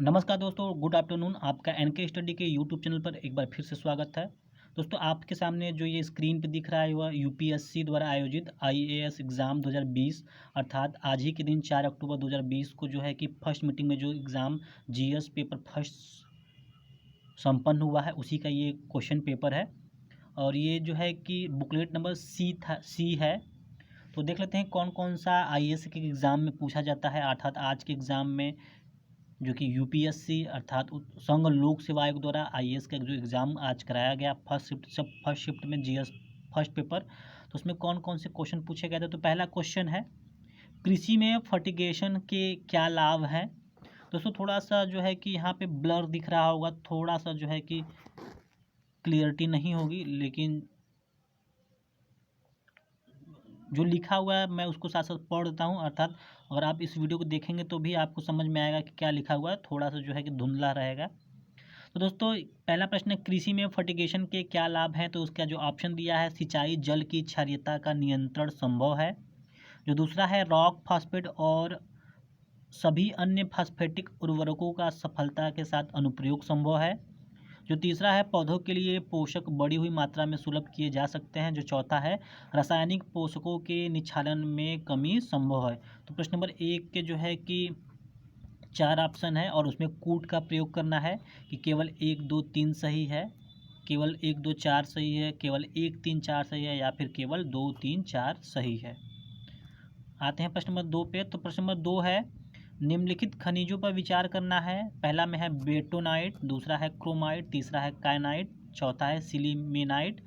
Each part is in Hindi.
नमस्कार दोस्तों, गुड आफ्टरनून। आपका एनके स्टडी के यूट्यूब चैनल पर एक बार फिर से स्वागत है। दोस्तों, आपके सामने जो ये स्क्रीन पे दिख रहा है वह यूपीएससी द्वारा आयोजित आईएएस एग्ज़ाम 2020 अर्थात आज ही के दिन 4 अक्टूबर 2020 को जो है कि फर्स्ट मीटिंग में जो एग्ज़ाम जीएस पेपर फर्स्ट संपन्न हुआ है उसी का ये क्वेश्चन पेपर है। और ये जो है कि बुकलेट नंबर सी है। तो देख लेते हैं कौन कौन सा आईएएस के एग्ज़ाम में पूछा जाता है। अर्थात आज के एग्ज़ाम में जो कि यूपीएससी अर्थात संघ लोक सेवा आयोग द्वारा आईएएस का जो एग्ज़ाम आज कराया गया फर्स्ट शिफ्ट में जीएस फर्स्ट पेपर, तो उसमें कौन कौन से क्वेश्चन पूछे गए थे। तो पहला क्वेश्चन है, कृषि में फर्टिगेशन के क्या लाभ हैं। दोस्तों, थोड़ा सा जो है कि यहाँ पे ब्लर दिख रहा होगा, थोड़ा सा जो है कि क्लियरिटी नहीं होगी, लेकिन जो लिखा हुआ है मैं उसको साथ साथ पढ़ देता हूँ। अर्थात अगर आप इस वीडियो को देखेंगे तो भी आपको समझ में आएगा कि क्या लिखा हुआ है, थोड़ा सा जो है कि धुंधला रहेगा। तो दोस्तों, पहला प्रश्न है, कृषि में फर्टिगेशन के क्या लाभ हैं। तो उसका जो ऑप्शन दिया है, सिंचाई जल की क्षारीयता का नियंत्रण संभव है। जो दूसरा है, रॉक फास्फेट और सभी अन्य फास्फेटिक उर्वरकों का सफलता के साथ अनुप्रयोग संभव है। जो तीसरा है, पौधों के लिए पोषक बड़ी हुई मात्रा में सुलभ किए जा सकते हैं। जो चौथा है, रासायनिक पोषकों के निच्छालन में कमी संभव है। तो प्रश्न नंबर 1 के जो है कि 4 ऑप्शन है और उसमें कूट का प्रयोग करना है कि केवल 1 2 3 सही है, केवल 1 2 4 सही है, केवल 1 3 4 सही है, या फिर केवल 2 3 4 सही है। आते हैं प्रश्न नंबर 2 पे। तो प्रश्न नंबर 2 है, निम्नलिखित खनिजों पर विचार करना है। पहला में है बेटोनाइट, दूसरा है क्रोमाइट, तीसरा है काइनाइट, चौथा है सिलीमेनाइट।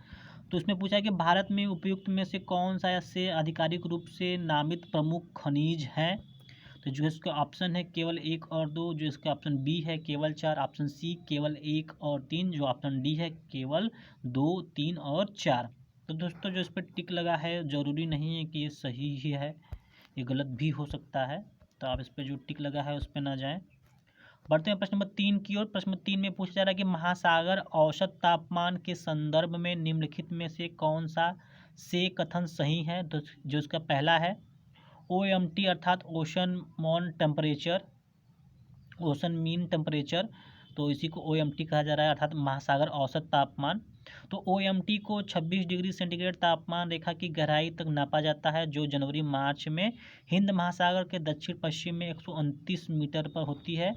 तो इसमें पूछा है कि भारत में उपयुक्त में से कौन सा से आधिकारिक रूप से नामित प्रमुख खनिज है। तो जो इसका ऑप्शन है केवल 1 और 2, जो इसका ऑप्शन बी है केवल 4, ऑप्शन सी केवल 1 और 3, जो ऑप्शन डी है केवल 2 3 और 4। तो दोस्तों, जो इस पर टिक लगा है ज़रूरी नहीं है कि ये सही ही है, ये गलत भी हो सकता है। तो आप इस पर जो टिक लगा है उस पर ना जाएं। बढ़ते हैं प्रश्न नंबर 3 की ओर। प्रश्न नंबर 3 में पूछा जा रहा है कि महासागर औसत तापमान के संदर्भ में निम्नलिखित में से कौन सा से कथन सही है। तो जो इसका पहला है, OMT अर्थात ओशन मीन टेम्परेचर, तो इसी को OMT कहा जा रहा है अर्थात महासागर औसत तापमान। तो OMT को 26 डिग्री सेंटीग्रेड तापमान रेखा की गहराई तक नापा जाता है, जो जनवरी मार्च में हिंद महासागर के दक्षिण पश्चिम में 129 मीटर पर होती है।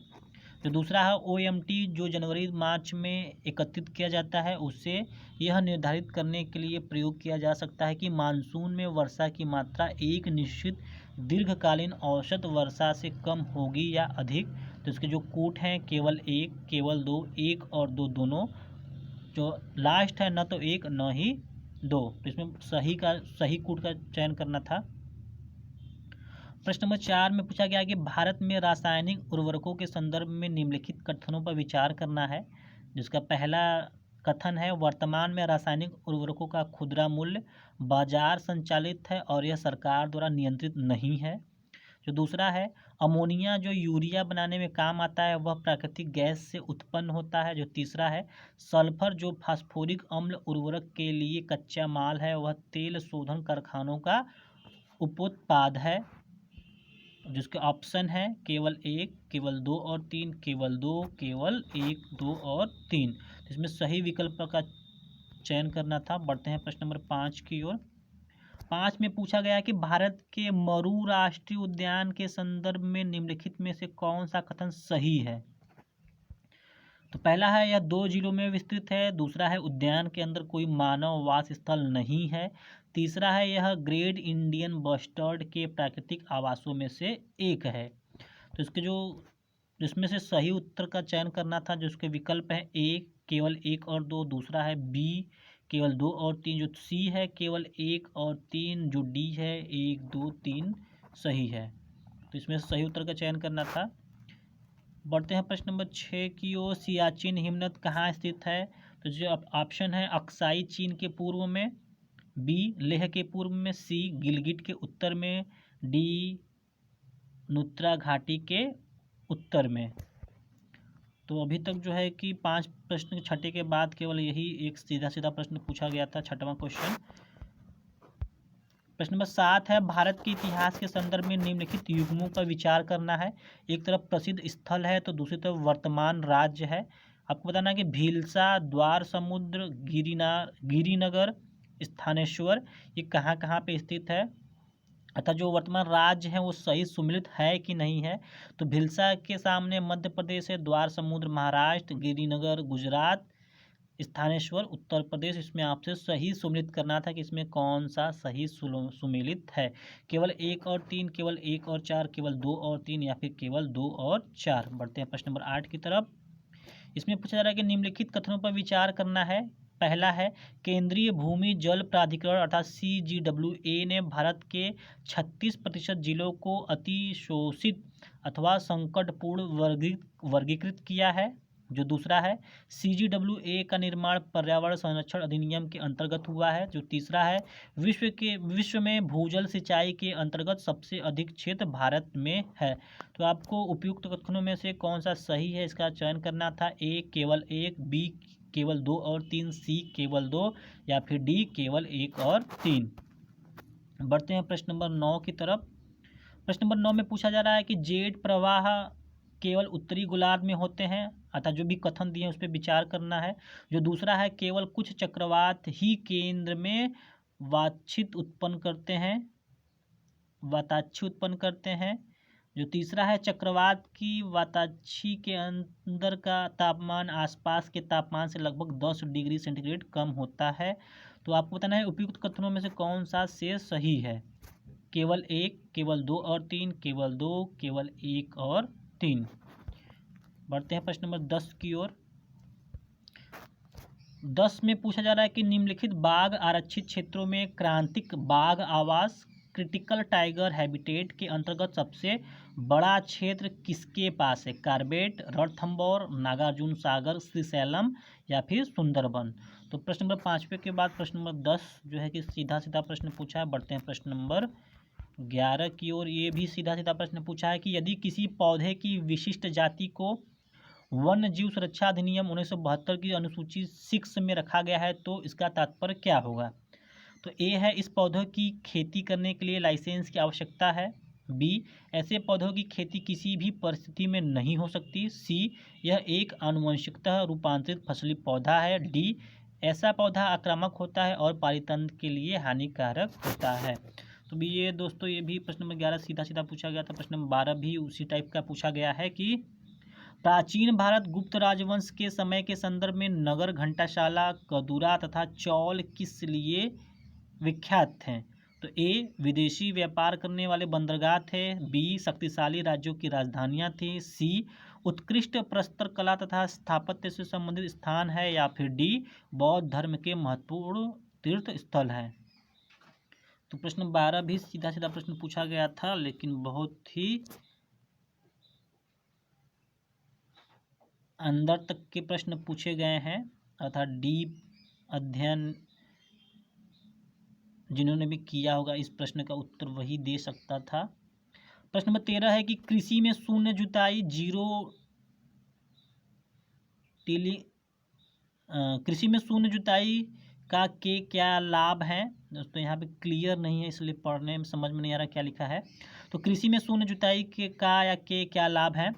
जो दूसरा है, OMT जो जनवरी मार्च में एकत्रित किया जाता है, उससे यह निर्धारित करने के लिए प्रयोग किया जा सकता है कि मानसून में वर्षा की मात्रा एक निश्चित दीर्घकालीन औसत वर्षा से कम होगी या अधिक। तो इसके जो कूट हैं केवल 1, केवल 2, 1 और 2 दोनों। जो लास्ट है, न तो 1 न ही 2, तो इसमें सही कूट का चयन करना था। प्रश्न नंबर 4 में पूछा गया कि भारत में रासायनिक उर्वरकों के संदर्भ में निम्नलिखित कथनों पर विचार करना है। जिसका पहला कथन है, वर्तमान में रासायनिक उर्वरकों का खुदरा मूल्य बाजार संचालित है और यह सरकार द्वारा नियंत्रित नहीं है। जो दूसरा है, अमोनिया जो यूरिया बनाने में काम आता है वह प्राकृतिक गैस से उत्पन्न होता है। जो तीसरा है, सल्फर जो फास्फोरिक अम्ल उर्वरक के लिए कच्चा माल है वह तेल शोधन कारखानों का उपोत्पाद है। जिसके ऑप्शन है केवल 1, केवल 2 और 3, केवल 2, केवल 1 2 और 3। इसमें सही विकल्प का चयन करना था। बढ़ते हैं प्रश्न नंबर 5 की ओर। 5 में पूछा गया कि भारत के मरु राष्ट्रीय उद्यान के संदर्भ में निम्नलिखित में से कौन सा कथन सही है। तो पहला है, यह 2 जिलों में विस्तृत है। दूसरा है, उद्यान के अंदर कोई मानव वास स्थल नहीं है। तीसरा है, यह ग्रेट इंडियन बस्टर्ड के प्राकृतिक आवासों में से एक है। तो इसके जो जिसमें से सही उत्तर का चयन करना था, जो इसके विकल्प है, एक केवल 1 और 2, दूसरा है बी केवल 2 और 3, जो सी है केवल 1 और 3, जो डी है 1 2 3 सही है। तो इसमें सही उत्तर का चयन करना था। बढ़ते हैं प्रश्न नंबर 6 की ओर। सियाचिन हिमनद कहाँ स्थित है। तो जो ऑप्शन है, अक्साई चीन के पूर्व में, बी लेह के पूर्व में, सी गिलगिट के उत्तर में, डी नुत्रा घाटी के उत्तर में। तो अभी तक जो है कि 5 प्रश्न छठे के बाद केवल यही एक सीधा सीधा प्रश्न पूछा गया था, छठवां क्वेश्चन। प्रश्न नंबर 7 है, भारत के इतिहास के संदर्भ में निम्नलिखित युग्मों पर विचार करना है। एक तरफ प्रसिद्ध स्थल है तो दूसरी तरफ वर्तमान राज्य है। आपको बताना है कि भीलसा, द्वार समुद्र, गिरिनगर, स्थानेश्वर ये कहाँ कहाँ पे स्थित है, अतः जो वर्तमान राज्य है वो सही सुमिलित है कि नहीं है। तो भीलसा के सामने मध्य प्रदेश है, द्वार समुद्र महाराष्ट्र, गिरिनगर गुजरात, स्थानेश्वर उत्तर प्रदेश। इसमें आपसे सही सुमिलित करना था कि इसमें कौन सा सही सुमिलित है। केवल 1 और 3, केवल 1 और 4, केवल 2 और 3 या फिर केवल 2 और 4। बढ़ते हैं प्रश्न नंबर 8 की तरफ। इसमें पूछा जा रहा है कि निम्नलिखित कथनों पर विचार करना है। पहला है, केंद्रीय भूमि जल प्राधिकरण अर्थात CGWA ने भारत के 36% जिलों को अतिशोषित अथवा संकटपूर्ण वर्गीकृत किया है। जो दूसरा है, CGWA का निर्माण पर्यावरण संरक्षण अधिनियम के अंतर्गत हुआ है। जो तीसरा है, विश्व में भूजल सिंचाई के अंतर्गत सबसे अधिक क्षेत्र भारत में है। तो आपको उपयुक्त कथनों में से कौन सा सही है इसका चयन करना था। ए केवल 1, बी केवल 2 और 3, सी केवल 2 या फिर डी केवल 1 और 3। बढ़ते हैं प्रश्न नंबर 9 की तरफ। प्रश्न नंबर 9 में पूछा जा रहा है कि जेट प्रवाह केवल उत्तरी गोलार्ध में होते हैं, अतः जो भी कथन दिए हैं उस पर विचार करना है। जो दूसरा है, केवल कुछ चक्रवात ही केंद्र में वाताक्षी उत्पन्न करते हैं। जो तीसरा है, चक्रवात की वाताक्षी के अंदर का तापमान आसपास के तापमान से लगभग 10 डिग्री सेंटीग्रेड कम होता है। तो आपको बताना है उपयुक्त कथनों में से कौन सा से सही है। केवल 1, केवल 2 और 3, केवल 2, केवल 1 और 3। बढ़ते हैं प्रश्न नंबर 10 की ओर। 10 में पूछा जा रहा है कि निम्नलिखित बाघ आरक्षित क्षेत्रों में क्रांतिक बाघ आवास क्रिटिकल टाइगर हैबिटेट के अंतर्गत सबसे बड़ा क्षेत्र किसके पास है। कार्बेट, रणथंभौर, नागार्जुन सागर, श्रीशैलम या फिर सुंदरबन। तो प्रश्न नंबर 5 के बाद प्रश्न नंबर 10 जो है कि सीधा सीधा प्रश्न पूछा है। बढ़ते हैं प्रश्न नंबर 11 की ओर। ये भी सीधा सीधा प्रश्न पूछा है कि यदि किसी पौधे की विशिष्ट जाति को वन्य जीव सुरक्षा अधिनियम 1972 की अनुसूची 6 में रखा गया है तो इसका तात्पर्य क्या होगा। तो ए है, इस पौधों की खेती करने के लिए लाइसेंस की आवश्यकता है। बी, ऐसे पौधों की खेती किसी भी परिस्थिति में नहीं हो सकती। सी, यह एक आनुवंशिकतः रूपांतरित फसली पौधा है। डी, ऐसा पौधा आक्रामक होता है और पारितंत्र के लिए हानिकारक होता है। तो भी ये दोस्तों ये भी प्रश्न नंबर 11 सीधा सीधा पूछा गया था। प्रश्न नंबर 12 भी उसी टाइप का पूछा गया है कि प्राचीन भारत गुप्त राजवंश के समय के संदर्भ में नगर, घंटाशाला, कदूरा तथा चौल किस लिए विख्यात हैं। तो ए, विदेशी व्यापार करने वाले बंदरगाह थे। बी, शक्तिशाली राज्यों की राजधानियां थी। सी, उत्कृष्ट प्रस्तर कला तथा स्थापत्य से संबंधित स्थान है। या फिर डी, बौद्ध धर्म के महत्वपूर्ण तीर्थ स्थल है। तो प्रश्न 12 भी सीधा सीधा प्रश्न पूछा गया था लेकिन बहुत ही अंदर तक के प्रश्न पूछे गए हैं, अर्थात डीप अध्ययन जिन्होंने भी किया होगा इस प्रश्न का उत्तर वही दे सकता था। प्रश्न नंबर 13 है कि कृषि में शून्य जुताई कृषि में शून्य जुताई का के क्या लाभ हैं। दोस्तों यहाँ पे क्लियर नहीं है इसलिए पढ़ने में समझ में नहीं आ रहा क्या लिखा है। तो कृषि में शून्य जुताई के का या के क्या लाभ हैं।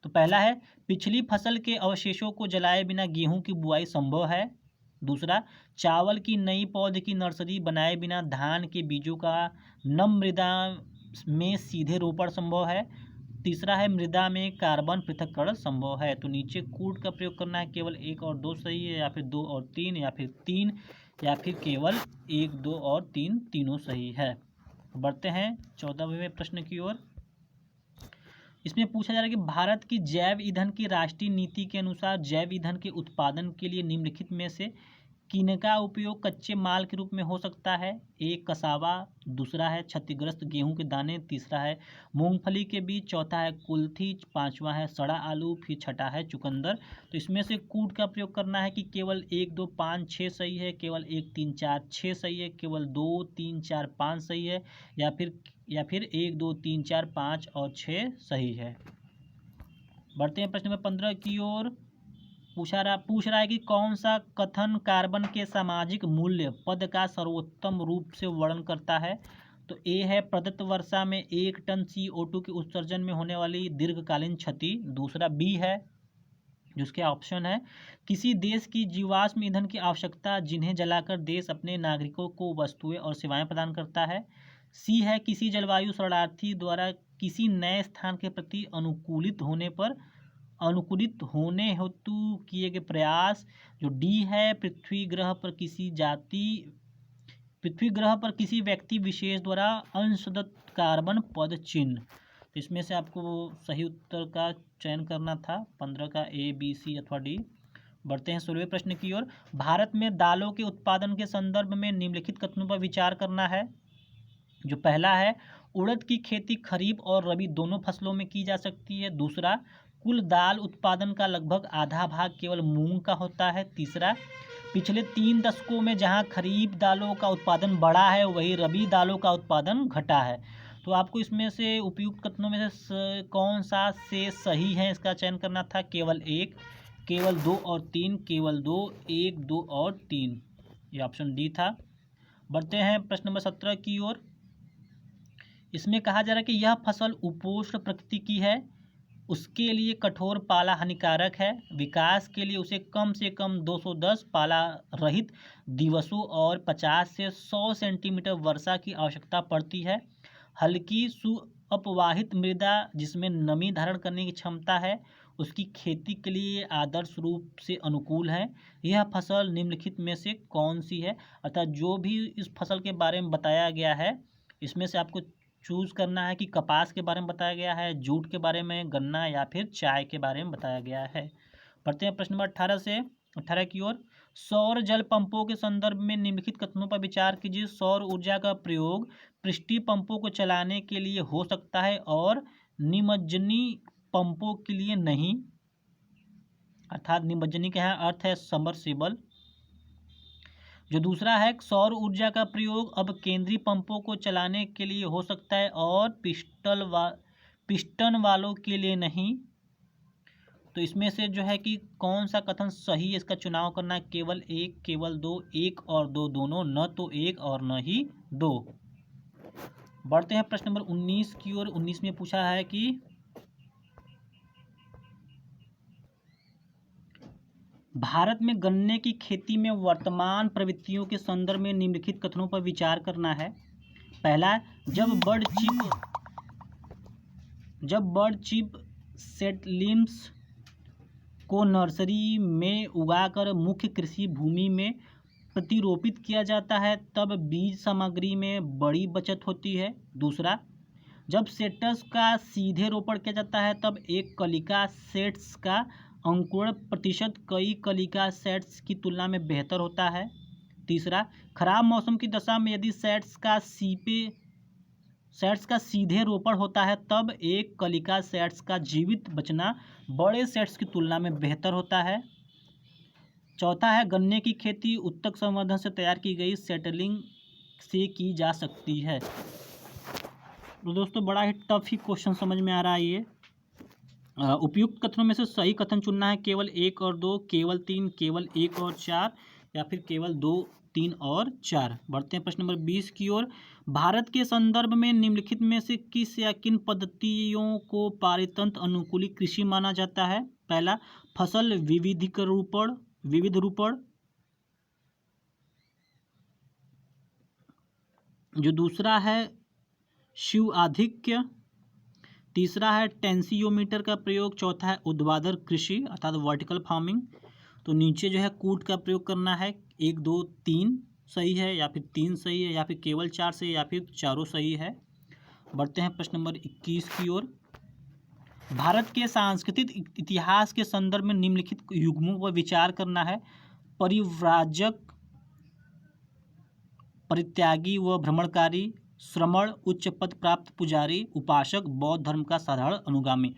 तो पहला है, पिछली फसल के अवशेषों को जलाए बिना गेहूं की बुआई संभव है। दूसरा, चावल की नई पौध की नर्सरी बनाए बिना धान के बीजों का नम मृदा में सीधे रोपण संभव है। तीसरा है, मृदा में कार्बन पृथक्करण संभव है। तो नीचे कूट का प्रयोग करना है, केवल 1 और 2 सही है या फिर 2 और 3 या फिर 3 या फिर केवल 1, 2 और 3 तीनों सही है। बढ़ते हैं 14वें प्रश्न की ओर। इसमें पूछा जा रहा है कि भारत की जैव ईंधन की राष्ट्रीय नीति के अनुसार जैव ईंधन के उत्पादन के लिए निम्नलिखित में से किनका उपयोग कच्चे माल के रूप में हो सकता है। एक, कसावा। दूसरा है क्षतिग्रस्त गेहूं के दाने। तीसरा है मूंगफली के बीज। चौथा है कुल्थी। पांचवा है सड़ा आलू। फिर छठा है चुकंदर। तो इसमें से कूट का प्रयोग करना है कि केवल 1, 2, 5, 6 सही है, केवल 1, 3, 4, 6 सही है, केवल 2, 3, 4, 5 सही है या फिर 1, 2, 3, 4, 5 और 6 सही है। बढ़ते हैं प्रश्न नंबर 15 की ओर। पूछ रहा है कि कौन सा कथन कार्बन के सामाजिक मूल्य पद का सर्वोत्तम रूप से वर्णन करता है। तो ए है प्रदत्त वर्षा में 1 टन CO2 के उत्सर्जन में होने वाली दीर्घकालीन क्षति। दूसरा बी है जिसके ऑप्शन है किसी देश की जीवाश्म ईंधन की आवश्यकता जिन्हें जलाकर देश अपने नागरिकों को वस्तुएं और सेवाएं प्रदान करता है। सी है किसी जलवायु शरणार्थी द्वारा किसी नए स्थान के प्रति अनुकूलित होने हेतु किए गए प्रयास। जो डी है पृथ्वी ग्रह पर किसी व्यक्ति विशेष द्वारा अंशदत्त कार्बन पद चिन्ह। तो इसमें से आपको सही उत्तर का चयन करना था 15 का ए बी सी अथवा डी। बढ़ते हैं 16वें प्रश्न की ओर। भारत में दालों के उत्पादन के संदर्भ में निम्नलिखित कथनों पर विचार करना है। जो पहला है उड़द की खेती खरीफ और रबी दोनों फसलों में की जा सकती है। दूसरा कुल दाल उत्पादन का लगभग आधा भाग केवल मूंग का होता है। तीसरा पिछले 3 दशकों में जहां खरीफ दालों का उत्पादन बढ़ा है वहीं रबी दालों का उत्पादन घटा है। तो आपको इसमें से उपयुक्त कथनों में से कौन सा से सही है इसका चयन करना था। केवल 1, केवल 2 और 3, केवल 2, 1, 2 और 3, ये ऑप्शन डी था। बढ़ते हैं प्रश्न नंबर 17 की ओर। इसमें कहा जा रहा है कि यह फसल उपोष्ण प्रकृति की है, उसके लिए कठोर पाला हानिकारक है, विकास के लिए उसे कम से कम 210 पाला रहित दिवसों और 50 से 100 सेंटीमीटर वर्षा की आवश्यकता पड़ती है। हल्की सुअपवाहित मृदा जिसमें नमी धारण करने की क्षमता है उसकी खेती के लिए आदर्श रूप से अनुकूल है। यह फसल निम्नलिखित में से कौन सी है। अर्थात जो भी इस फसल के बारे में बताया गया है इसमें से आपको चूज़ करना है कि कपास के बारे में बताया गया है, जूट के बारे में, गन्ना या फिर चाय के बारे में बताया गया है। पढ़ते हैं प्रश्न नंबर 18 से 18 की ओर। सौर जल पंपों के संदर्भ में निम्नलिखित कथनों पर विचार कीजिए। सौर ऊर्जा का प्रयोग पृष्ठीय पंपों को चलाने के लिए हो सकता है और निमज्जनी पंपों के लिए नहीं। अर्थात निमज्जनी का यहाँ अर्थ है सबमर्सिबल। जो दूसरा है सौर ऊर्जा का प्रयोग अब केंद्रीय पंपों को चलाने के लिए हो सकता है और पिस्टन वालों के लिए नहीं। तो इसमें से जो है कि कौन सा कथन सही है इसका चुनाव करना है। केवल 1, केवल 2, 1 और 2 दोनों, न तो 1 और न ही 2। बढ़ते हैं प्रश्न नंबर 19 की ओर। 19 में पूछा है कि भारत में गन्ने की खेती में वर्तमान प्रवृत्तियों के संदर्भ में निम्नलिखित कथनों पर विचार करना है। पहला, जब बर्ड चिप सेटलिम्स को नर्सरी में उगाकर मुख्य कृषि भूमि में प्रतिरोपित किया जाता है तब बीज सामग्री में बड़ी बचत होती है। दूसरा, जब सेट्स का सीधे रोपण किया जाता है तब एक कलिका सेट्स का अंकुरण प्रतिशत कई कलिका सेट्स की तुलना में बेहतर होता है। तीसरा, खराब मौसम की दशा में यदि सेट्स का सीधे रोपण होता है तब एक कलिका सेट्स का जीवित बचना बड़े सेट्स की तुलना में बेहतर होता है। चौथा है गन्ने की खेती उत्तक संवर्धन से तैयार की गई सेटलिंग से की जा सकती है। तो दोस्तों बड़ा ही टफ ही क्वेश्चन समझ में आ रहा है ये। उपयुक्त कथनों में से सही कथन चुनना है। केवल 1 और 2, केवल 3, केवल 1 और 4 या फिर केवल 2, 3 और 4। बढ़ते हैं प्रश्न नंबर 20 की ओर। भारत के संदर्भ में निम्नलिखित में से किस या किन पद्धतियों को पारितंत्र अनुकूली कृषि माना जाता है। पहला, फसल विविध रूपण। जो दूसरा है शिवाधिक्य। तीसरा है टेंसियोमीटर का प्रयोग। चौथा है ऊर्ध्वाधर कृषि अर्थात वर्टिकल फार्मिंग। तो नीचे जो है कूट का प्रयोग करना है। 1, 2, 3 सही है या फिर 3 सही है या फिर केवल 4 सही या फिर चारों सही है। बढ़ते हैं प्रश्न नंबर 21 की ओर। भारत के सांस्कृतिक इतिहास के संदर्भ में निम्नलिखित युग्मों पर विचार करना है। परिव्राजक, परित्यागी व भ्रमणकारी, श्रमण, उच्च पद प्राप्त पुजारी, उपासक, बौद्ध धर्म का साधारण अनुगामी।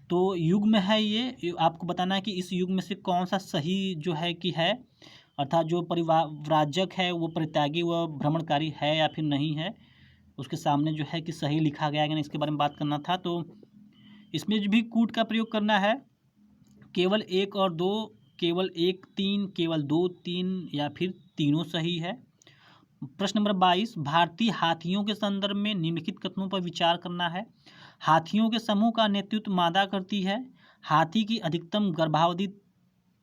तो युग्म है ये, आपको बताना है कि इस युग में से कौन सा सही जो है कि है। अर्थात जो परिव्राजक है वो परित्यागी व भ्रमणकारी है या फिर नहीं है, उसके सामने जो है कि सही लिखा गया है, इसके बारे में बात करना था। तो इसमें भी कूट का प्रयोग करना है। केवल 1 और 2 केवल 1 3, केवल 2 3 या फिर तीनों सही है। प्रश्न नंबर 22, भारतीय हाथियों के संदर्भ में निम्नलिखित कथनों पर विचार करना है। हाथियों के समूह का नेतृत्व मादा करती है। हाथी की अधिकतम गर्भावधि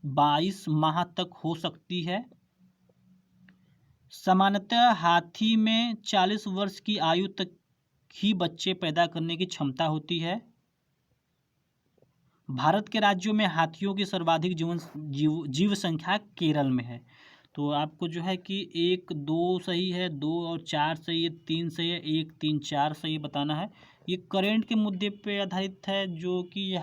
22 माह तक हो सकती है। सामान्यतः हाथी में 40 वर्ष की आयु तक ही बच्चे पैदा करने की क्षमता होती है। भारत के राज्यों में हाथियों की सर्वाधिक जीव संख्या केरल में है। तो आपको जो है कि 1 2 सही है, 2 और 4 सही है, 3 सही है, 1 3 4 सही बताना है। ये करेंट के मुद्दे पे आधारित है, जो कि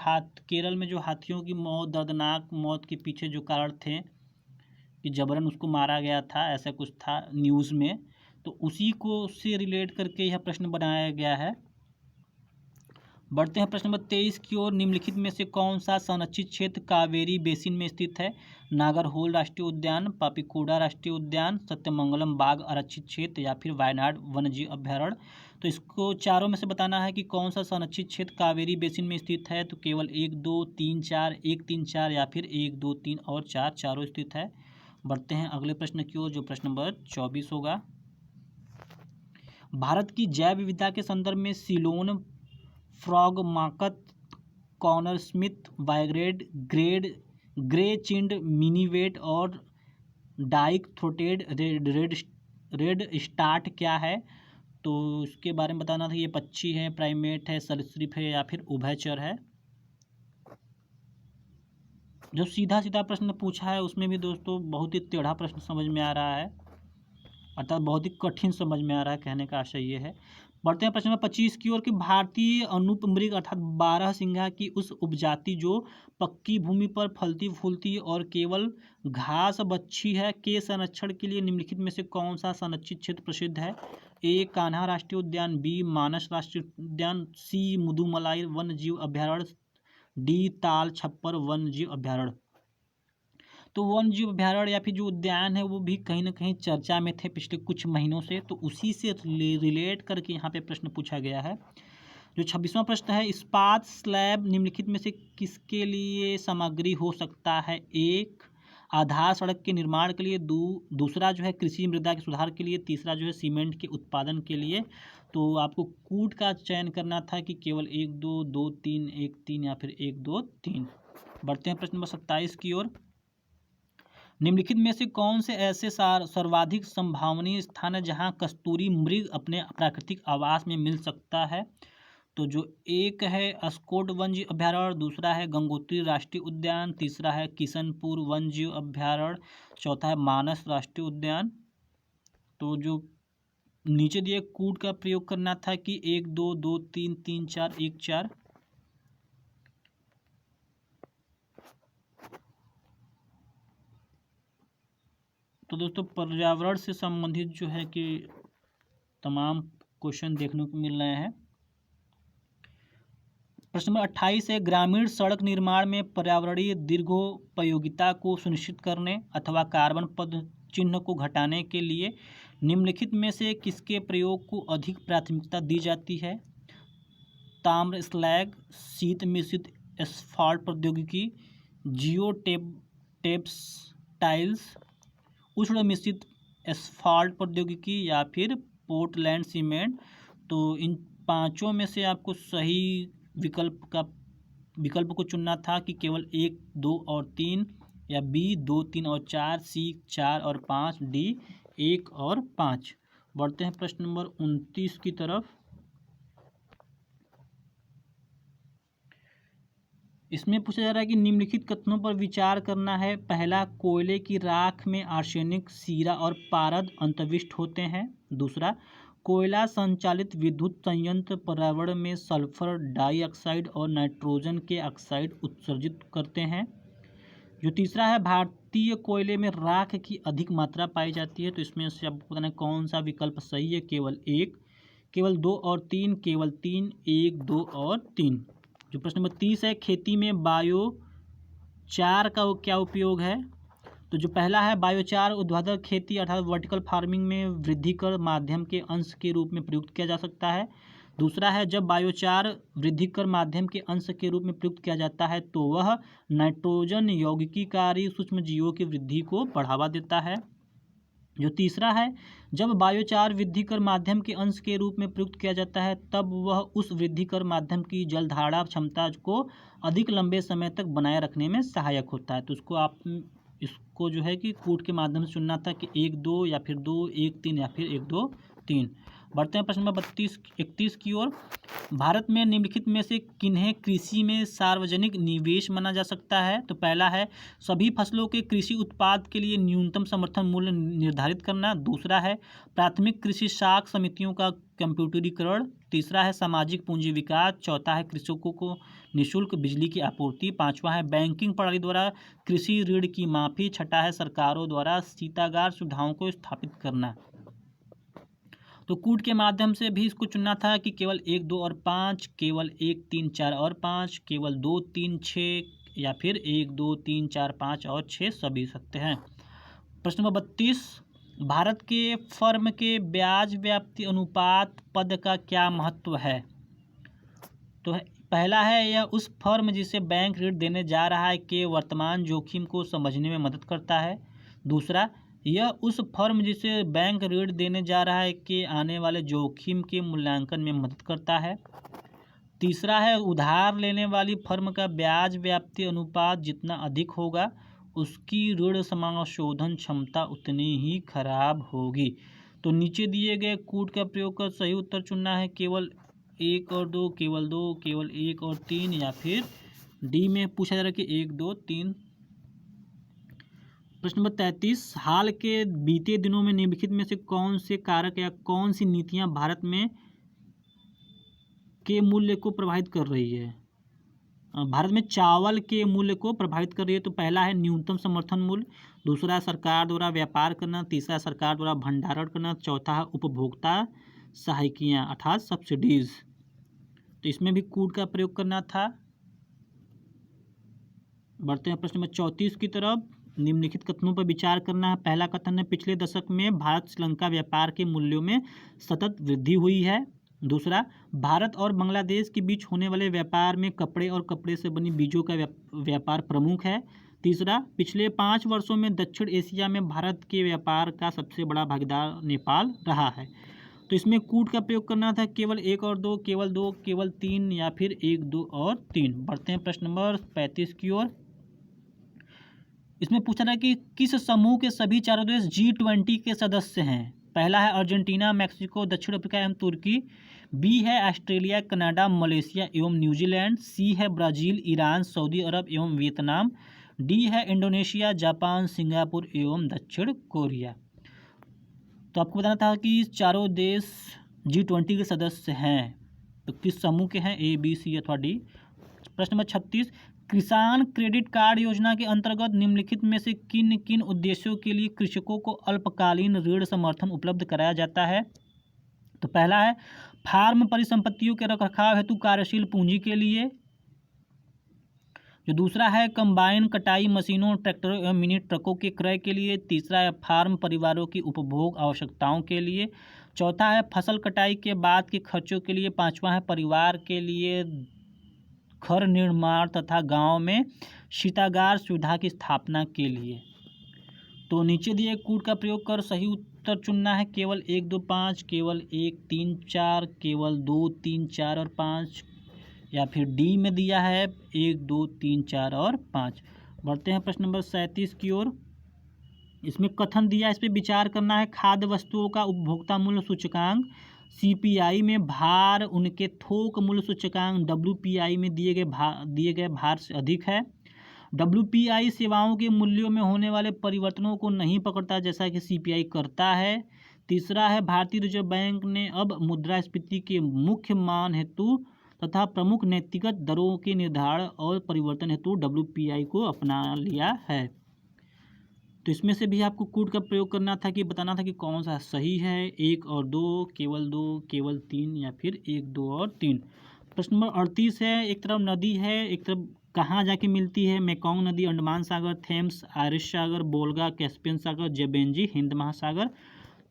केरल में जो हाथियों की मौत, दर्दनाक मौत के पीछे जो कारण थे कि जबरन उसको मारा गया था, ऐसा कुछ था न्यूज़ में, तो उसी को से रिलेट करके यह प्रश्न बनाया गया है। बढ़ते हैं प्रश्न नंबर 23 की ओर। निम्नलिखित में से कौन सा संरक्षित क्षेत्र कावेरी बेसिन में स्थित है? नागरहोल राष्ट्रीय उद्यान, पापीकोडा राष्ट्रीय उद्यान, सत्यमंगलम बाघ आरक्षित क्षेत्र या फिर वायनाड वन्यजीव अभ्यारण्य। तो इसको चारों में से बताना है कि कौन सा संरक्षित क्षेत्र कावेरी बेसिन में स्थित है। तो केवल 1 2 3 4, 1 3 4 या फिर 1 2 3 और 4 चारों स्थित है। बढ़ते हैं अगले प्रश्न की ओर, जो प्रश्न नंबर 24 होगा। भारत की जैव विविधता के संदर्भ में सिलोन, फ्रॉग माकत, कॉर्नर स्मिथ, वाइग्रेड, ग्रे चिंड, मिनीवेट और डाइक थ्रोटेड रेड स्टार्ट क्या है? तो इसके बारे में बताना था। ये पक्षी है, प्राइमेट है, सरीसृप है या फिर उभयचर है। जो सीधा सीधा प्रश्न पूछा है उसमें भी दोस्तों बहुत ही टेढ़ा प्रश्न समझ में आ रहा है, अर्थात बहुत ही कठिन समझ में आ रहा है, कहने का आशय ये है। बढ़ते हैं प्रश्न नंबर 25 की ओर कि भारतीय अनुपमृग अर्थात 12 सिंघा की उस उपजाति जो पक्की भूमि पर फलती फूलती और केवल घास बच्छी है के संरक्षण के लिए निम्नलिखित में से कौन सा संरक्षित क्षेत्र प्रसिद्ध है? ए कान्हा राष्ट्रीय उद्यान, बी मानस राष्ट्रीय उद्यान, सी मुदुमलाई वन्यजीव अभ्यारण्य, डी ताल छप्पर वन्यजीव अभ्यारण्य। तो वन्यजीव अभ्यारण्य या फिर जो उद्यान है वो भी कहीं ना कहीं चर्चा में थे पिछले कुछ महीनों से, तो उसी से रिलेट करके यहाँ पे प्रश्न पूछा गया है। जो 26वां प्रश्न है, इस्पात स्लैब निम्नलिखित में से किसके लिए सामग्री हो सकता है? 1 आधार सड़क के निर्माण के लिए, दूसरा जो है कृषि मृदा के सुधार के लिए, तीसरा जो है सीमेंट के उत्पादन के लिए। तो आपको कूट का चयन करना था कि केवल 1 2 2 3 1 3 या फिर 1 2 3। बढ़ते हैं प्रश्न नंबर 27 की ओर। निम्नलिखित में से कौन से ऐसे सर्वाधिक संभावनीय स्थान है जहां कस्तूरी मृग अपने प्राकृतिक आवास में मिल सकता है? तो जो एक है अस्कोट वन्यजीव अभ्यारण्य, दूसरा है गंगोत्री राष्ट्रीय उद्यान, तीसरा है किशनपुर वन्यजीव अभ्यारण्य, चौथा है मानस राष्ट्रीय उद्यान। तो जो नीचे दिए कूट का प्रयोग करना था कि 1 2 2 3 3 4 1 4। तो दोस्तों पर्यावरण से संबंधित जो है कि तमाम क्वेश्चन देखने को मिल रहे हैं। प्रश्न नंबर 28 है, ग्रामीण सड़क निर्माण में पर्यावरणीय दीर्घोपयोगिता को सुनिश्चित करने अथवा कार्बन पद चिन्ह को घटाने के लिए निम्नलिखित में से किसके प्रयोग को अधिक प्राथमिकता दी जाती है? ताम्र स्लैग, शीत मिश्रित एस्फाल्ट प्रौद्योगिकी, जियो टेक्सटाइल्स, उष्ण मिश्रित एस्फाल्ट प्रौद्योगिकी या फिर पोर्टलैंड सीमेंट। तो इन पांचों में से आपको सही विकल्प को चुनना था कि केवल 1 2 और 3, या बी 2 3 और 4, सी 4 और 5, डी 1 और 5। बढ़ते हैं प्रश्न नंबर 29 की तरफ। इसमें पूछा जा रहा है कि निम्नलिखित कथनों पर विचार करना है। पहला, कोयले की राख में आर्सेनिक, सीरा और पारद अंतर्विष्ट होते हैं। दूसरा, कोयला संचालित विद्युत संयंत्र पर्यावरण में सल्फर डाइऑक्साइड और नाइट्रोजन के ऑक्साइड उत्सर्जित करते हैं। जो तीसरा है, भारतीय कोयले में राख की अधिक मात्रा पाई जाती है। तो इसमें से आपको बताना है कौन सा विकल्प सही है। केवल 1, केवल 2 और 3, केवल 3, 1 2 और 3। जो प्रश्न नंबर 30 है, खेती में बायोचार का क्या उपयोग है? तो जो पहला है, बायोचार ऊर्ध्वाधर खेती अर्थात वर्टिकल फार्मिंग में वृद्धि कर माध्यम के अंश के रूप में प्रयुक्त किया जा सकता है। दूसरा है जब बायोचार वृद्धिकर माध्यम के अंश के रूप में प्रयुक्त किया जाता है तो वह नाइट्रोजन यौगिकीकारी सूक्ष्मजीवों की वृद्धि को बढ़ावा देता है। जो तीसरा है जब बायोचार वृद्धिकर माध्यम के अंश के रूप में प्रयुक्त किया जाता है तब वह उस वृद्धिकर माध्यम की जलधारण क्षमता को अधिक लंबे समय तक बनाए रखने में सहायक होता है। तो इसको जो है कि कूट के माध्यम से चुनना था कि 1 2 या फिर 2 1 3 या फिर 1 2 3। बढ़ते हैं प्रश्न नंबर 31 की ओर। भारत में निम्नलिखित में से किन्हें कृषि में सार्वजनिक निवेश माना जा सकता है? तो पहला है सभी फसलों के कृषि उत्पाद के लिए न्यूनतम समर्थन मूल्य निर्धारित करना। दूसरा है प्राथमिक कृषि साख समितियों का कंप्यूटरीकरण। तीसरा है सामाजिक पूंजी विकास। चौथा है कृषकों को निःशुल्क बिजली की आपूर्ति। पांचवा है बैंकिंग प्रणाली द्वारा कृषि ऋण की माफी। छठा है सरकारों द्वारा शीतागार सुविधाओं को स्थापित करना। तो कूट के माध्यम से भी इसको चुनना था कि केवल 1 2 और 5, केवल 1 3 4 और 5, केवल 2 3 6 या फिर 1 2 3 4 5 और 6 सभी सकते हैं। प्रश्न नंबर 32 भारत के फर्म के ब्याज व्याप्ति अनुपात पद का क्या महत्व है? तो पहला है यह उस फर्म जिसे बैंक ऋण देने जा रहा है के वर्तमान जोखिम को समझने में मदद करता है। दूसरा यह उस फर्म जिसे बैंक ऋण देने जा रहा है के आने वाले जोखिम के मूल्यांकन में मदद करता है। तीसरा है उधार लेने वाली फर्म का ब्याज व्याप्ति अनुपात जितना अधिक होगा उसकी ऋण समाशोधन क्षमता उतनी ही खराब होगी। तो नीचे दिए गए कूट का प्रयोग कर सही उत्तर चुनना है। केवल 1 और 2, केवल 2, केवल 1 और 3 या फिर डी में पूछा जा रहा है कि 1 2 3। प्रश्न नंबर 33 हाल के बीते दिनों में निम्नलिखित में से कौन से कारक या कौन सी नीतियां भारत में के मूल्य को प्रभावित कर रही है? भारत में चावल के मूल्य को प्रभावित कर रही है। तो पहला है न्यूनतम समर्थन मूल्य। दूसरा सरकार द्वारा व्यापार करना। तीसरा सरकार द्वारा भंडारण करना। चौथा है उपभोक्ता सहायकियाँ अर्थात सब्सिडीज। तो इसमें भी कूट का प्रयोग करना था। बढ़ते हैं प्रश्न नंबर 34 की तरफ। निम्नलिखित कथनों पर विचार करना है। पहला कथन है पिछले दशक में भारत श्रीलंका व्यापार के मूल्यों में सतत वृद्धि हुई है। दूसरा भारत और बांग्लादेश के बीच होने वाले व्यापार में कपड़े और कपड़े से बनी बीजों का व्यापार प्रमुख है। तीसरा पिछले 5 वर्षों में दक्षिण एशिया में भारत के व्यापार का सबसे बड़ा भागीदार नेपाल रहा है। तो इसमें कूट का प्रयोग करना था केवल 1 और 2, केवल 2, केवल 3 या फिर 1 2 और 3। बढ़ते हैं प्रश्न नंबर 35 की ओर। इसमें पूछा था कि किस समूह के सभी चारों देश G20 के सदस्य हैं? पहला है अर्जेंटीना, मैक्सिको, दक्षिण अफ्रीका एवं तुर्की। बी है ऑस्ट्रेलिया, कनाडा, मलेशिया एवं न्यूजीलैंड। सी है ब्राज़ील, ईरान, सऊदी अरब एवं वियतनाम। डी है इंडोनेशिया, जापान, सिंगापुर एवं दक्षिण कोरिया। तो आपको बताना था कि चारों देश G20 के सदस्य हैं तो किस समूह के हैं, ए बी सी अथवा डी। प्रश्न नंबर 36 किसान क्रेडिट कार्ड योजना के अंतर्गत निम्नलिखित में से किन किन उद्देश्यों के लिए कृषकों को अल्पकालीन ऋण समर्थन उपलब्ध कराया जाता है? तो पहला है फार्म परिसंपत्तियों के रखरखाव हेतु कार्यशील पूंजी के लिए। जो दूसरा है कंबाइन कटाई मशीनों, ट्रैक्टरों एवं मिनी ट्रकों के क्रय के लिए। तीसरा है फार्म परिवारों की उपभोग आवश्यकताओं के लिए। चौथा है फसल कटाई के बाद के खर्चों के लिए। पांचवा है परिवार के लिए घर निर्माण तथा गांव में शीतागार सुविधा की स्थापना के लिए। तो नीचे दिए कूट का प्रयोग कर सही उत्तर चुनना है। केवल 1 2 5, केवल 1 3 4, केवल 2 3 4 और 5 या फिर डी में दिया है 1 2 3 4 और 5। बढ़ते हैं प्रश्न नंबर 37 की ओर। इसमें कथन दिया, इस पर विचार करना है। खाद्य वस्तुओं का उपभोक्ता मूल्य सूचकांक CPI में भार उनके थोक मूल्य सूचकांक WPI में दिए गए भार से अधिक है। WPI सेवाओं के मूल्यों में होने वाले परिवर्तनों को नहीं पकड़ता जैसा कि CPI करता है। तीसरा है भारतीय रिजर्व बैंक ने अब मुद्रास्फीति के मुख्य मान हेतु तथा प्रमुख नैतिकत दरों के निर्धारण और परिवर्तन हेतु WPI को अपना लिया है। तो इसमें से भी आपको कूट का प्रयोग करना था कि बताना था कि कौन सा सही है। 1 और 2, केवल 2, केवल 3 या फिर 1 2 और 3। प्रश्न नंबर 38 है। एक तरफ नदी है, एक तरफ कहाँ जाके मिलती है? मेकोंग नदी अंडमान सागर, थेम्स आयरिश सागर, बोल्गा कैस्पियन सागर, जेबेंजी हिंद महासागर।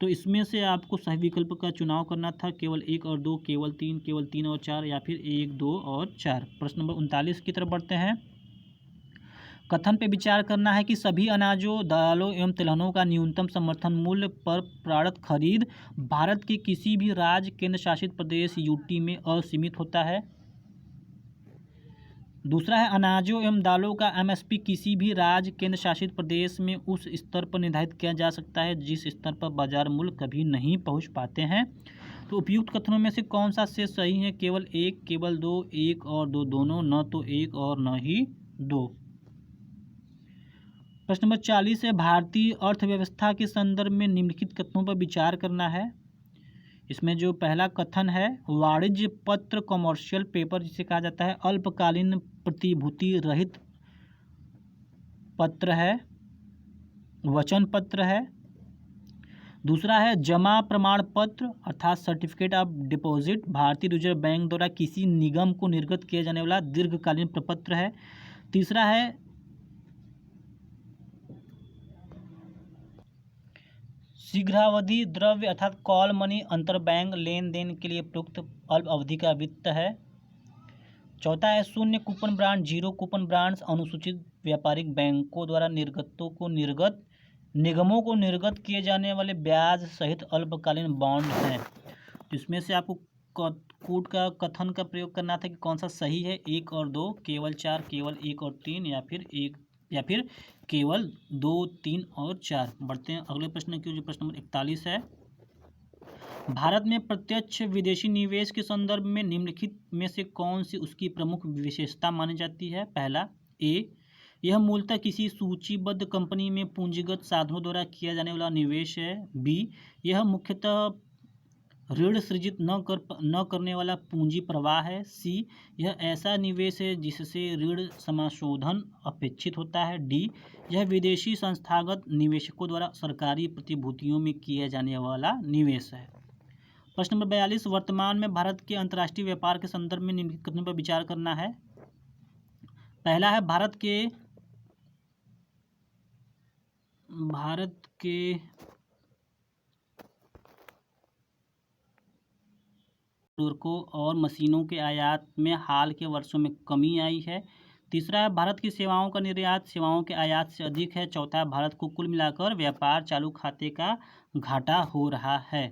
तो इसमें से आपको सही विकल्प का चुनाव करना था, केवल 1 और 2, केवल 3 और 4, या फिर 1, 2 और 4। प्रश्न नंबर 39 की तरफ बढ़ते हैं। कथन पे विचार करना है कि सभी अनाजों, दालों एवं तिलहनों का न्यूनतम समर्थन मूल्य पर प्राप्त खरीद भारत के किसी भी राज्य, केंद्र शासित प्रदेश यूटी में असीमित होता है। दूसरा है, अनाजों एवं दालों का एमएसपी किसी भी राज्य, केंद्र शासित प्रदेश में उस स्तर पर निर्धारित किया जा सकता है जिस स्तर पर बाजार मूल्य कभी नहीं पहुंच पाते हैं। तो उपयुक्त कथनों में से कौन सा शेष सही है? केवल 1, केवल 2, 1 और 2 दोनों, न तो 1 और न ही 2। प्रश्न नंबर 40 है, भारतीय अर्थव्यवस्था के संदर्भ में निम्नलिखित कथनों पर विचार करना है। इसमें जो पहला कथन है, वाणिज्य पत्र कॉमर्शियल पेपर जिसे कहा जाता है अल्पकालीन प्रतिभूति रहित पत्र है, वचन पत्र है। दूसरा है, जमा प्रमाण पत्र अर्थात सर्टिफिकेट ऑफ डिपॉजिट भारतीय रिजर्व बैंक द्वारा किसी निगम को निर्गत किया जाने वाला दीर्घकालीन प्रपत्र है। तीसरा है, शीघ्रावधि द्रव्य अर्थात कॉल मनी अंतरबैंक लेन देन के लिए प्रयुक्त अल्प अवधि का वित्त है। चौथा है, शून्य coupon brand, zero coupon brands अनुसूचित व्यापारिक बैंकों द्वारा निगमों को निर्गत किए जाने वाले ब्याज सहित अल्पकालीन बॉन्ड हैं। तो इसमें से आपको कूट का कथन का प्रयोग करना था कि कौन सा सही है, 1 और 2, केवल 4, केवल 1 और 3, या फिर केवल 2, 3 और 4। बढ़ते हैं अगले प्रश्न की, जो प्रश्न नंबर 41 है। भारत में प्रत्यक्ष विदेशी निवेश के संदर्भ में निम्नलिखित में से कौन सी उसकी प्रमुख विशेषता मानी जाती है? पहला, ए, यह मूलतः किसी सूचीबद्ध कंपनी में पूंजीगत साधनों द्वारा किया जाने वाला निवेश है। बी, यह मुख्यतः ऋण सृजित न करने वाला पूंजी प्रवाह है। सी, यह ऐसा निवेश है जिससे ऋण समाशोधन अपेक्षित होता है। डी, यह विदेशी संस्थागत निवेशकों द्वारा सरकारी प्रतिभूतियों में किया जाने वाला निवेश है। प्रश्न नंबर 42, वर्तमान में भारत के अंतर्राष्ट्रीय व्यापार के संदर्भ में निम्नलिखित कथनों पर विचार करना है। पहला है, भारत के उर्वरकों और मशीनों के आयात में हाल के वर्षों में कमी आई है। तीसरा है, भारत की सेवाओं का निर्यात सेवाओं के आयात से अधिक है। चौथा है, भारत को कुल मिलाकर व्यापार चालू खाते का घाटा हो रहा है।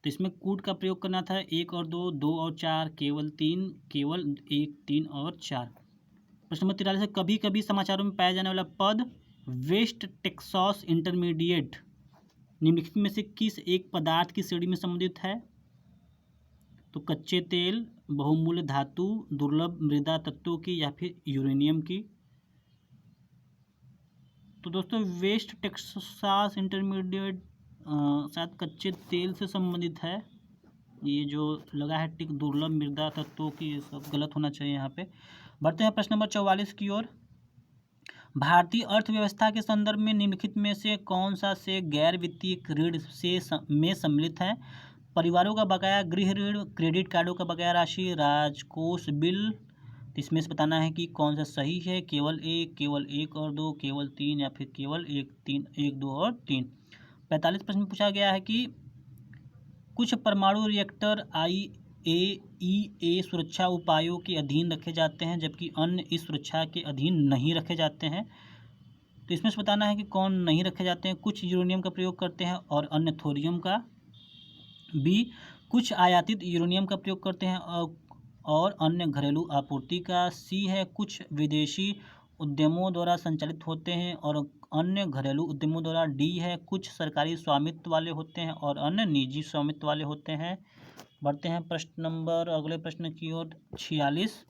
तो इसमें कूट का प्रयोग करना था, 1 और 2, 2 और 4, केवल 3, केवल 1, 3 और 4। प्रश्न नंबर 43 है, कभी कभी समाचारों में पाया जाने वाला पद वेस्ट टेक्सास इंटरमीडिएट निम्नलिखित में से किस एक पदार्थ की श्रेणी में संबंधित है? तो कच्चे तेल, बहुमूल्य धातु, दुर्लभ मृदा तत्वों की, या फिर यूरेनियम की। तो दोस्तों वेस्ट टेक्सास इंटरमीडिएट शायद कच्चे तेल से संबंधित है। ये जो लगा है टिक दुर्लभ मृदा तत्वों की, सब गलत होना चाहिए यहाँ पे। बढ़ते हैं प्रश्न नंबर 44 की ओर। भारतीय अर्थव्यवस्था के संदर्भ में निम्नलिखित में से कौन सा से गैर वित्तीय ऋण में सम्मिलित है? परिवारों का बकाया, गृह ऋण, क्रेडिट कार्डों का बकाया राशि, राजकोष बिल। इसमें से बताना है कि कौन सा सही है, केवल 1, केवल 1 और 2, केवल 3, या फिर केवल 1, 2 और 3। 45 प्रश्न पूछा गया है कि कुछ परमाणु रिएक्टर IAEA सुरक्षा उपायों के अधीन रखे जाते हैं जबकि अन्य इस सुरक्षा के अधीन नहीं रखे जाते हैं। तो इसमें से बताना है कि कौन नहीं रखे जाते हैं। कुछ यूरेनियम का प्रयोग करते हैं और अन्य थोरियम का। बी, कुछ आयातित यूरेनियम का प्रयोग करते हैं और अन्य घरेलू आपूर्ति का। सी है, कुछ विदेशी उद्यमों द्वारा संचालित होते हैं और अन्य घरेलू उद्यमों द्वारा। डी है, कुछ सरकारी स्वामित्व वाले होते हैं और अन्य निजी स्वामित्व वाले होते हैं। बढ़ते हैं अगले प्रश्न की ओर। 46,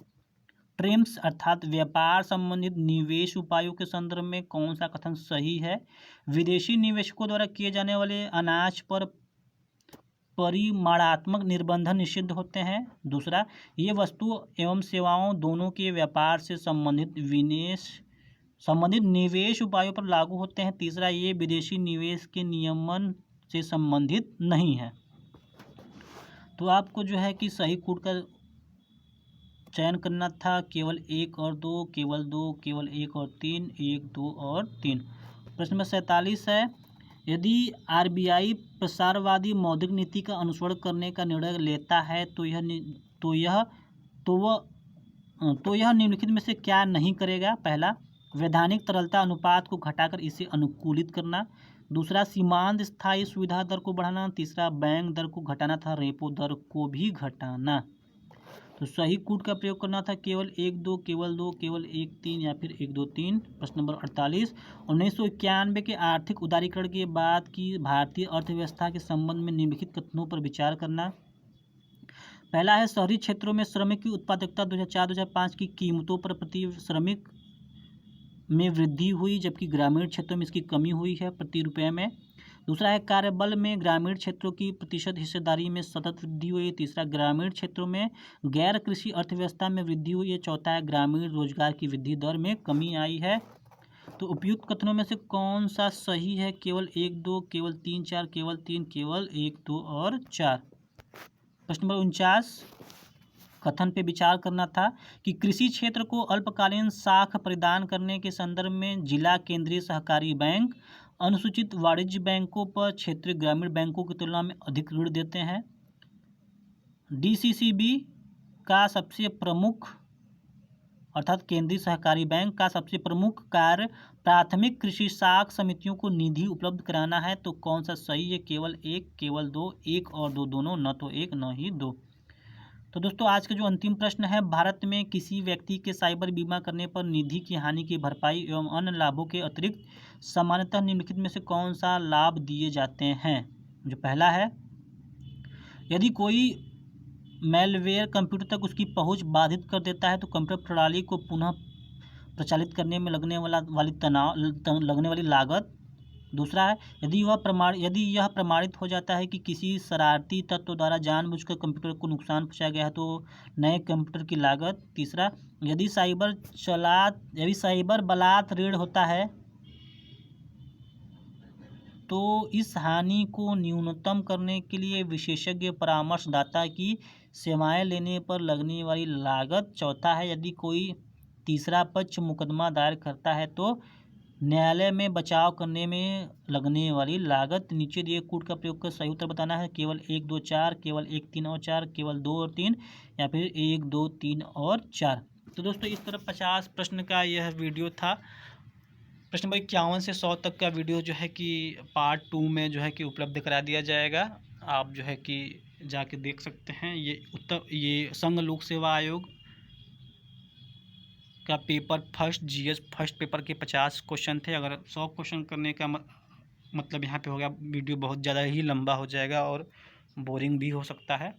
ट्रिम्स अर्थात व्यापार संबंधित निवेश उपायों के संदर्भ में कौन सा कथन सही है? विदेशी निवेशकों द्वारा किए जाने वाले अनाज पर परिमाणात्मक निर्बंधन निषिद्ध होते हैं। दूसरा, ये वस्तु एवं सेवाओं दोनों के व्यापार से संबंधित निवेश उपायों पर लागू होते हैं। तीसरा, ये विदेशी निवेश के नियमन से संबंधित नहीं है। तो आपको जो है कि सही कूट का चयन करना था, केवल 1 और 2, केवल 2, केवल 1 और 3, 1, 2 और 3। प्रश्न नंबर 47 है, यदि आरबीआई प्रसारवादी मौद्रिक नीति का अनुसरण करने का निर्णय लेता है तो यह निम्नलिखित में से क्या नहीं करेगा। पहला, वैधानिक तरलता अनुपात को घटाकर इसे अनुकूलित करना। दूसरा, सीमांत स्थायी सुविधा दर को बढ़ाना। तीसरा, बैंक दर को घटाना था रेपो दर को भी घटाना। तो सही कूट का प्रयोग करना था केवल 1 2, केवल 2, केवल 1 3 या फिर 1 2 3। प्रश्न नंबर 48, 1991 के आर्थिक उदारीकरण के बाद की भारतीय अर्थव्यवस्था के संबंध में निम्नलिखित कथनों पर विचार करना। पहला है, शहरी क्षेत्रों में श्रमिक की उत्पादकता 2004-2005 की कीमतों पर प्रति श्रमिक में वृद्धि हुई, जबकि ग्रामीण क्षेत्रों में इसकी कमी हुई है प्रति रुपये में। दूसरा है, कार्यबल में ग्रामीण क्षेत्रों की प्रतिशत हिस्सेदारी में सतत वृद्धि हुई। तीसरा, ग्रामीण क्षेत्रों में गैर कृषि अर्थव्यवस्था में वृद्धि हुई है। चौथा है, ग्रामीण रोजगार की वृद्धि दर में कमी आई है। तो उपयुक्त कथनों में से कौन सा सही है। केवल 1 2, केवल 3 4, केवल 3, केवल 1 2 और 4। प्रश्न नंबर 49, कथन पे विचार करना था कि कृषि क्षेत्र को अल्पकालीन साख प्रदान करने के संदर्भ में जिला केंद्रीय सहकारी बैंक अनुसूचित वाणिज्य बैंकों पर क्षेत्रीय ग्रामीण बैंकों की तुलना में अधिक ऋण देते हैं। डीसीसीबी का सबसे प्रमुख अर्थात केंद्रीय सहकारी बैंक का सबसे प्रमुख कार्य प्राथमिक कृषि साख समितियों को निधि उपलब्ध कराना है। तो कौन सा सही है। केवल 1, केवल 2, 1 और 2 दोनों, न तो 1 न ही 2। तो दोस्तों आज का जो अंतिम प्रश्न है, भारत में किसी व्यक्ति के साइबर बीमा करने पर निधि की हानि की भरपाई एवं अन्य लाभों के अतिरिक्त सामान्यतः निम्नलिखित में से कौन सा लाभ दिए जाते हैं। जो पहला है, यदि कोई मैलवेयर कंप्यूटर तक उसकी पहुंच बाधित कर देता है तो कंप्यूटर प्रणाली को पुनः प्रचालित करने में लगने वाली लागत। दूसरा है, यदि यह प्रमाणित हो जाता है कि किसी शरारती तत्व द्वारा जानबूझकर कंप्यूटर को नुकसान पहुंचाया गया है तो नए कंप्यूटर की लागत। तीसरा, यदि साइबर बलात् ऋण होता है तो इस हानि को न्यूनतम करने के लिए विशेषज्ञ परामर्शदाता की सेवाएं लेने पर लगने वाली लागत। चौथा है, यदि कोई तीसरा पक्ष मुकदमा दायर करता है तो न्यायालय में बचाव करने में लगने वाली लागत। नीचे दिए कूट का प्रयोग कर सही उत्तर बताना है। केवल 1 2 4, केवल 1 3 और 4, केवल 2 और 3 या फिर 1 2 3 और 4। तो दोस्तों इस तरह 50 प्रश्न का यह वीडियो था। प्रश्न नंबर 51 से 100 तक का वीडियो जो है कि पार्ट 2 में जो है कि उपलब्ध करा दिया जाएगा। आप जो है कि जाके देख सकते हैं। ये संघ लोक सेवा आयोग का paper first GS first paper के 50 क्वेश्चन थे। अगर 100 क्वेश्चन करने का मतलब यहाँ पे हो गया, वीडियो बहुत ज़्यादा ही लंबा हो जाएगा और बोरिंग भी हो सकता है।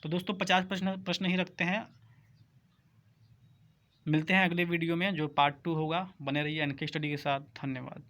तो दोस्तों 50 प्रश्न ही रखते हैं। मिलते हैं अगले वीडियो में जो पार्ट 2 होगा। बने रहिए एनके स्टडी के साथ। धन्यवाद।